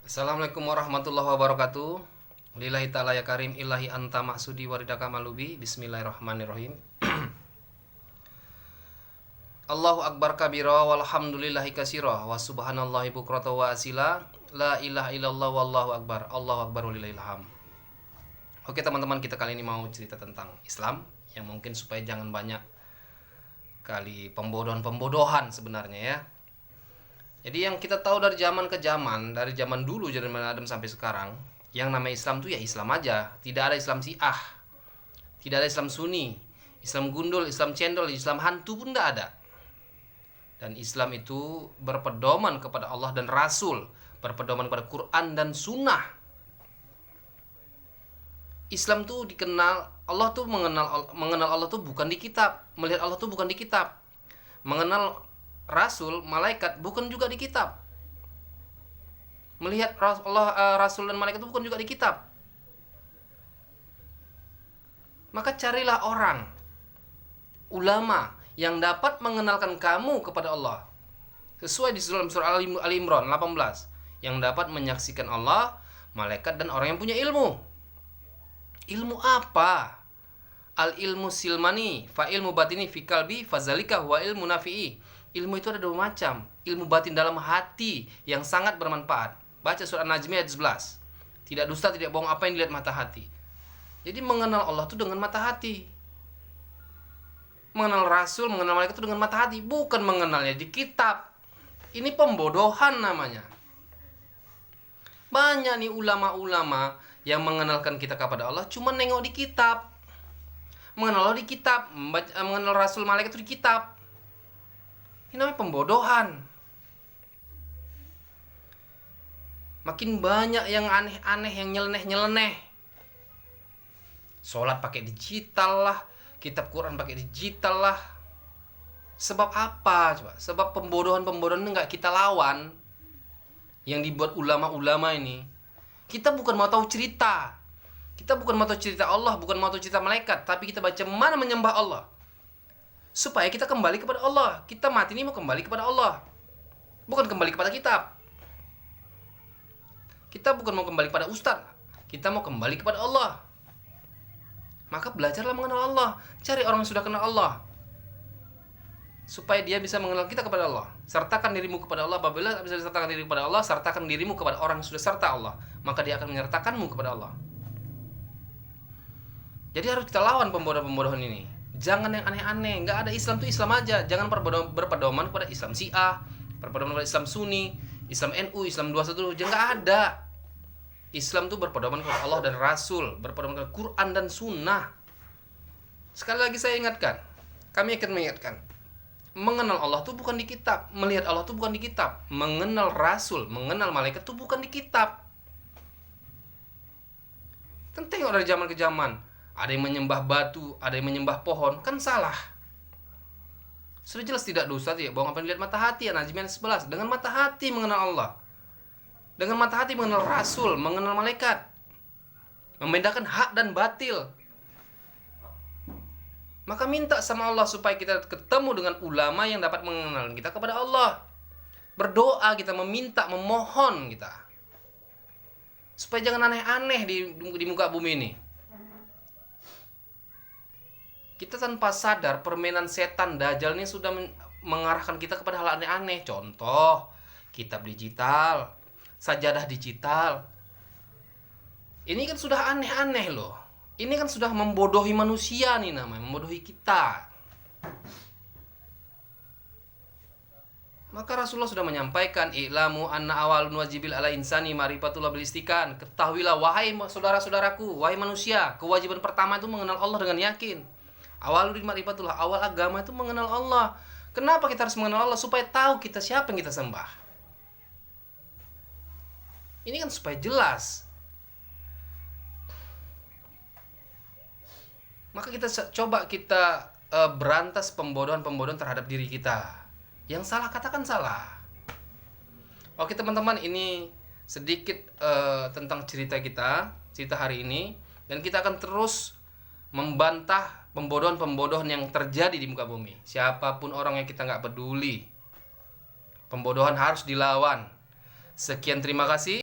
Assalamualaikum warahmatullahi wabarakatuh. Lillahi ta'ala ya karim, ilahi anta maksudi waridaka malubi. Bismillahirrahmanirrahim. Allahu akbar kabira walhamdulillahi kasira wa subhanallahi bukrata wa asila. La ilaha illallah wallahu akbar. Allahu akbar walillahil hamd. Oke teman-teman, kita kali ini mau cerita tentang Islam yang mungkin supaya jangan banyak kali pembodohan sebenarnya ya. Jadi yang kita tahu dari zaman ke zaman, dari zaman dulu, dari Adam sampai sekarang, yang namanya Islam tuh ya Islam aja. Tidak ada Islam Syiah, tidak ada Islam Sunni, Islam gundul, Islam cendol, Islam hantu pun tidak ada. Dan Islam itu berpedoman kepada Allah dan Rasul, berpedoman kepada Quran dan Sunnah. Islam tuh dikenal, Allah tuh mengenal Allah tuh bukan di kitab, melihat Allah tuh bukan di kitab, mengenal Rasul, malaikat bukan juga di kitab. Melihat Allah, Rasul dan malaikat itu bukan juga di kitab. Maka carilah orang, ulama yang dapat mengenalkan kamu kepada Allah. Sesuai di dalam surah Al-Imran 18, yang dapat menyaksikan Allah, malaikat dan orang yang punya ilmu. Ilmu apa? Al ilmu silmani, fa ilmu batini fi kalbi, fazalika huwa ilmu nafi'i. Ilmu itu ada dua macam. Ilmu batin dalam hati yang sangat bermanfaat. Baca surah An-Najm ayat 11. Tidak dusta, tidak bohong apa yang dilihat mata hati. Jadi mengenal Allah itu dengan mata hati. Mengenal Rasul, mengenal malaikat itu dengan mata hati, bukan mengenalnya di kitab. Ini pembodohan namanya. Banyak nih ulama-ulama yang mengenalkan kita kepada Allah cuma nengok di kitab. Mengenal Allah di kitab, mengenal Rasul malaikat itu di kitab. Ini namanya pembodohan. Makin banyak yang aneh-aneh, yang nyeleneh-nyeleneh. Sholat pakai digital lah, kitab Quran pakai digital lah. Sebab apa coba? Sebab pembodohan-pembodohan ini nggak kita lawan. Yang dibuat ulama-ulama ini. Kita bukan mau tahu cerita. Kita bukan mau tahu cerita Allah, bukan mau tahu cerita malaikat, tapi kita baca mana menyembah Allah. Supaya kita kembali kepada Allah. Kita mati ini mau kembali kepada Allah, bukan kembali kepada kitab. Kita bukan mau kembali kepada ustadz, kita mau kembali kepada Allah. Maka belajarlah mengenal Allah. Cari orang yang sudah kenal Allah, supaya dia bisa mengenal kita kepada Allah. Sertakan dirimu kepada Allah. Apabila bisa sertakan diri kepada Allah, sertakan dirimu kepada orang yang sudah serta Allah, maka dia akan menyertakanmu kepada Allah. Jadi harus kita lawan pembodohan-pembodohan ini. Jangan yang aneh-aneh. Nggak ada, Islam tuh Islam aja. Jangan berpedoman kepada Islam Syiah, berpedoman kepada Islam Sunni, Islam NU, Islam 21. Jangan, nggak ada. Islam tuh berpedoman kepada Allah dan Rasul, berpedoman kepada Quran dan Sunnah. Sekali lagi saya ingatkan, kami akan mengingatkan, mengenal Allah tuh bukan di kitab, melihat Allah tuh bukan di kitab, mengenal Rasul, mengenal malaikat tuh bukan di kitab. Tengok dari zaman ke zaman. Ada yang menyembah batu, ada yang menyembah pohon, kan salah. Sudah jelas tidak dosa, tidak bohong apa yang dilihat mata hati. An-Najm ayat 11. Dengan mata hati mengenal Allah, dengan mata hati mengenal Rasul, mengenal malaikat, membedakan hak dan batil. Maka minta sama Allah supaya kita ketemu dengan ulama yang dapat mengenal kita kepada Allah. Berdoa kita, meminta, memohon kita, supaya jangan aneh-aneh di muka bumi ini. Kita tanpa sadar permainan setan Dajjal ini sudah mengarahkan kita kepada hal aneh-aneh. Contoh, kitab digital, sajadah digital. Ini kan sudah aneh-aneh loh. Ini kan sudah membodohi manusia nih namanya, membodohi kita. Maka Rasulullah sudah menyampaikan, i'lamu anna awalun wajibil ala insani ma'rifatullah bil istiqan. Ketahuilah wahai saudara-saudaraku, wahai manusia, kewajiban pertama itu mengenal Allah dengan yakin. Awalul ma'rifatullah, awal agama itu mengenal Allah. Kenapa kita harus mengenal Allah? Supaya tahu kita siapa yang kita sembah. Ini kan supaya jelas. Maka kita coba berantas pembodohan-pembodohan terhadap diri kita. Yang salah katakan salah. Oke teman-teman, ini sedikit tentang cerita hari ini. Dan kita akan terus membantah pembodohan-pembodohan yang terjadi di muka bumi. Siapapun orang yang kita nggak peduli, pembodohan harus dilawan. Sekian, terima kasih.